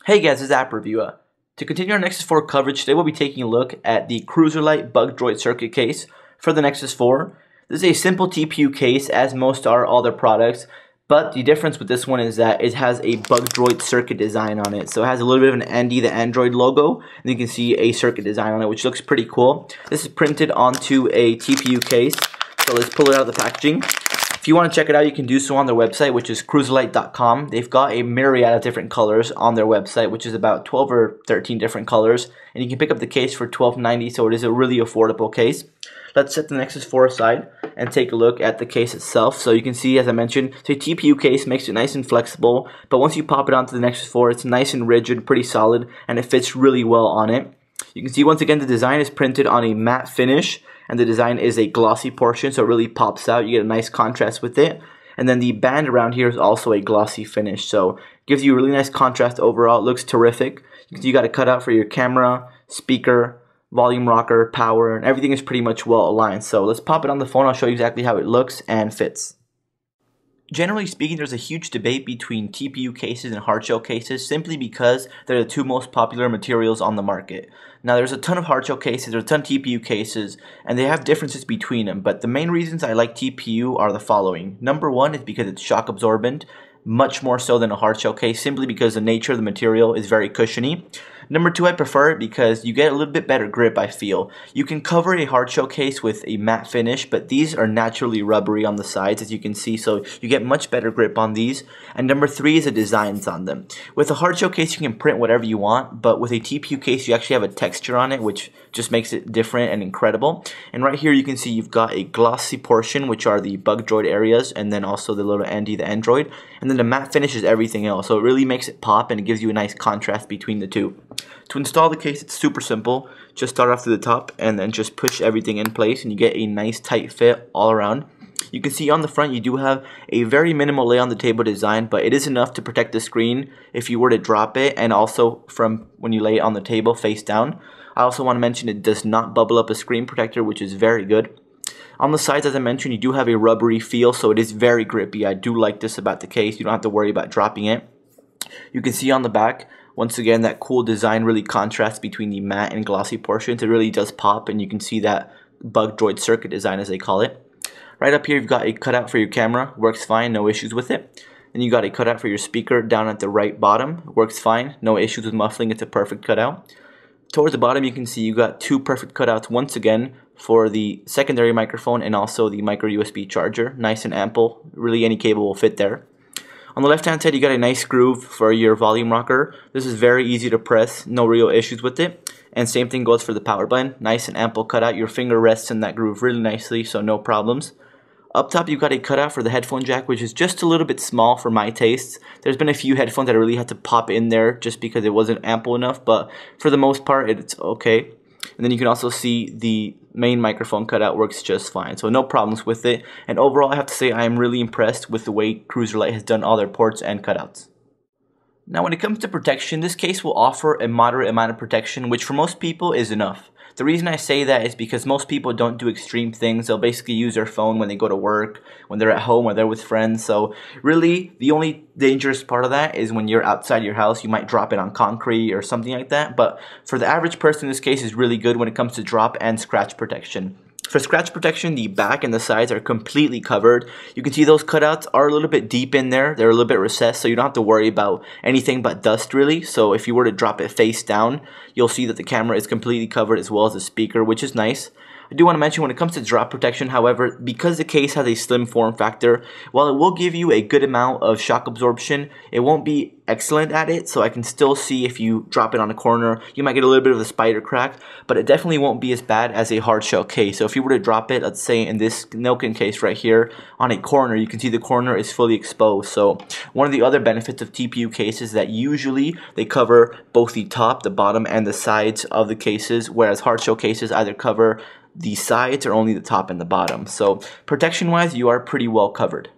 Hey guys, this is App Reviewer. To continue our Nexus 4 coverage, today we'll be taking a look at the Cruzerlite Bugdroid circuit case for the Nexus 4. This is a simple TPU case, as most are all their products, but the difference with this one is that it has a Bugdroid circuit design on it. So it has a little bit of an Andy the Android logo, and you can see a circuit design on it, which looks pretty cool. This is printed onto a TPU case, so let's pull it out of the packaging. If you want to check it out, you can do so on their website, which is Cruzerlite.com. They've got a myriad of different colors on their website, which is about 12 or 13 different colors. And you can pick up the case for $12.90, so it is a really affordable case. Let's set the Nexus 4 aside and take a look at the case itself. So you can see, as I mentioned, it's a TPU case, makes it nice and flexible. But once you pop it onto the Nexus 4, it's nice and rigid, pretty solid, and it fits really well on it. You can see, once again, the design is printed on a matte finish, and the design is a glossy portion, so it really pops out. You get a nice contrast with it. And then the band around here is also a glossy finish, so it gives you a really nice contrast overall. It looks terrific. You got a cutout for your camera, speaker, volume rocker, power, and everything is pretty much well aligned. So let's pop it on the phone. I'll show you exactly how it looks and fits. Generally speaking, there's a huge debate between TPU cases and hardshell cases simply because they're the two most popular materials on the market. Now, there's a ton of hardshell cases, there's a ton of TPU cases, and they have differences between them, but the main reasons I like TPU are the following. Number one is because it's shock absorbent, much more so than a hardshell case, simply because the nature of the material is very cushiony. Number two, I prefer it because you get a little bit better grip, I feel. You can cover a hardshell case with a matte finish, but these are naturally rubbery on the sides, as you can see, so you get much better grip on these. And number three is the designs on them. With a hardshell case, you can print whatever you want, but with a TPU case, you actually have a texture on it, which just makes it different and incredible. And right here, you can see you've got a glossy portion, which are the Bugdroid areas, and then also the little Andy the Android. And then the matte finish is everything else, so it really makes it pop, and it gives you a nice contrast between the two. To install the case, it's super simple. Just start off to the top and then just push everything in place, and you get a nice tight fit all around. You can see on the front you do have a very minimal lay on the table design, but it is enough to protect the screen if you were to drop it, and also from when you lay it on the table face down. I also want to mention it does not bubble up a screen protector, which is very good. On the sides, as I mentioned, you do have a rubbery feel, so it is very grippy. I do like this about the case. You don't have to worry about dropping it. You can see on the back, once again, that cool design really contrasts between the matte and glossy portions. It really does pop, and you can see that Bugdroid circuit design, as they call it. Right up here, you've got a cutout for your camera. Works fine, no issues with it. Then you got a cutout for your speaker down at the right bottom. Works fine, no issues with muffling. It's a perfect cutout. Towards the bottom, you can see you got two perfect cutouts once again for the secondary microphone and also the micro USB charger. Nice and ample. Really, any cable will fit there. On the left hand side, you got a nice groove for your volume rocker. This is very easy to press, no real issues with it. And same thing goes for the power button. Nice and ample cutout. Your finger rests in that groove really nicely, so no problems. Up top, you've got a cutout for the headphone jack, which is just a little bit small for my tastes. There's been a few headphones that I really had to pop in there just because it wasn't ample enough, but for the most part, it's okay. And then you can also see the main microphone cutout works just fine, so no problems with it. And overall, I have to say I am really impressed with the way Cruzerlite has done all their ports and cutouts. Now, when it comes to protection, this case will offer a moderate amount of protection, which for most people is enough. The reason I say that is because most people don't do extreme things. They'll basically use their phone when they go to work, when they're at home, or they're with friends. So really, the only dangerous part of that is when you're outside your house, you might drop it on concrete or something like that. But for the average person, this case is really good when it comes to drop and scratch protection. For scratch protection, the back and the sides are completely covered. You can see those cutouts are a little bit deep in there. They're a little bit recessed, so you don't have to worry about anything but dust, really. So if you were to drop it face down, you'll see that the camera is completely covered as well as the speaker, which is nice. I do want to mention when it comes to drop protection, however, because the case has a slim form factor, while it will give you a good amount of shock absorption, it won't be excellent at it, so I can still see if you drop it on a corner, you might get a little bit of a spider crack, but it definitely won't be as bad as a hard shell case. So if you were to drop it, let's say in this Noken case right here, on a corner, you can see the corner is fully exposed. So one of the other benefits of TPU cases is that usually they cover both the top, the bottom, and the sides of the cases, whereas hard shell cases either cover the sides or only the top and the bottom. So protection wise, you are pretty well covered.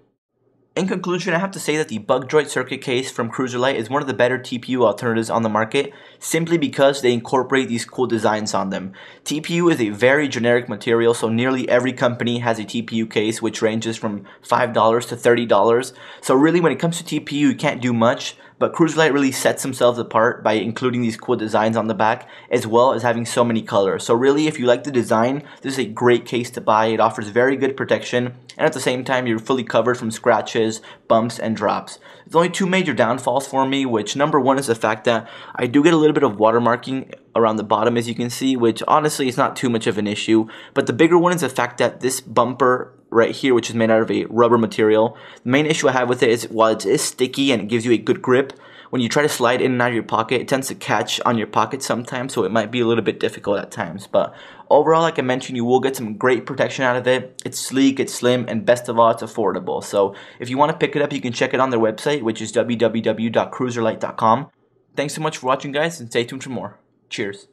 In conclusion, I have to say that the Bugdroid circuit case from Cruzerlite is one of the better TPU alternatives on the market, simply because they incorporate these cool designs on them. TPU is a very generic material, so nearly every company has a TPU case, which ranges from $5 to $30. So really, when it comes to TPU, you can't do much, but Cruzerlite really sets themselves apart by including these cool designs on the back, as well as having so many colors. So really, if you like the design, this is a great case to buy. It offers very good protection, and at the same time, you're fully covered from scratches, bumps, and drops. There's only two major downfalls for me, which number one is the fact that I do get a little bit of watermarking around the bottom, as you can see, which honestly is not too much of an issue. But the bigger one is the fact that this bumper right here, which is made out of a rubber material, the main issue I have with it is while it is sticky and it gives you a good grip, when you try to slide in and out of your pocket, it tends to catch on your pocket sometimes, so it might be a little bit difficult at times. But overall, like I mentioned, you will get some great protection out of it. It's sleek, it's slim, and best of all, it's affordable. So if you want to pick it up, you can check it on their website, which is www.cruzerlite.com. Thanks so much for watching, guys, and stay tuned for more. Cheers.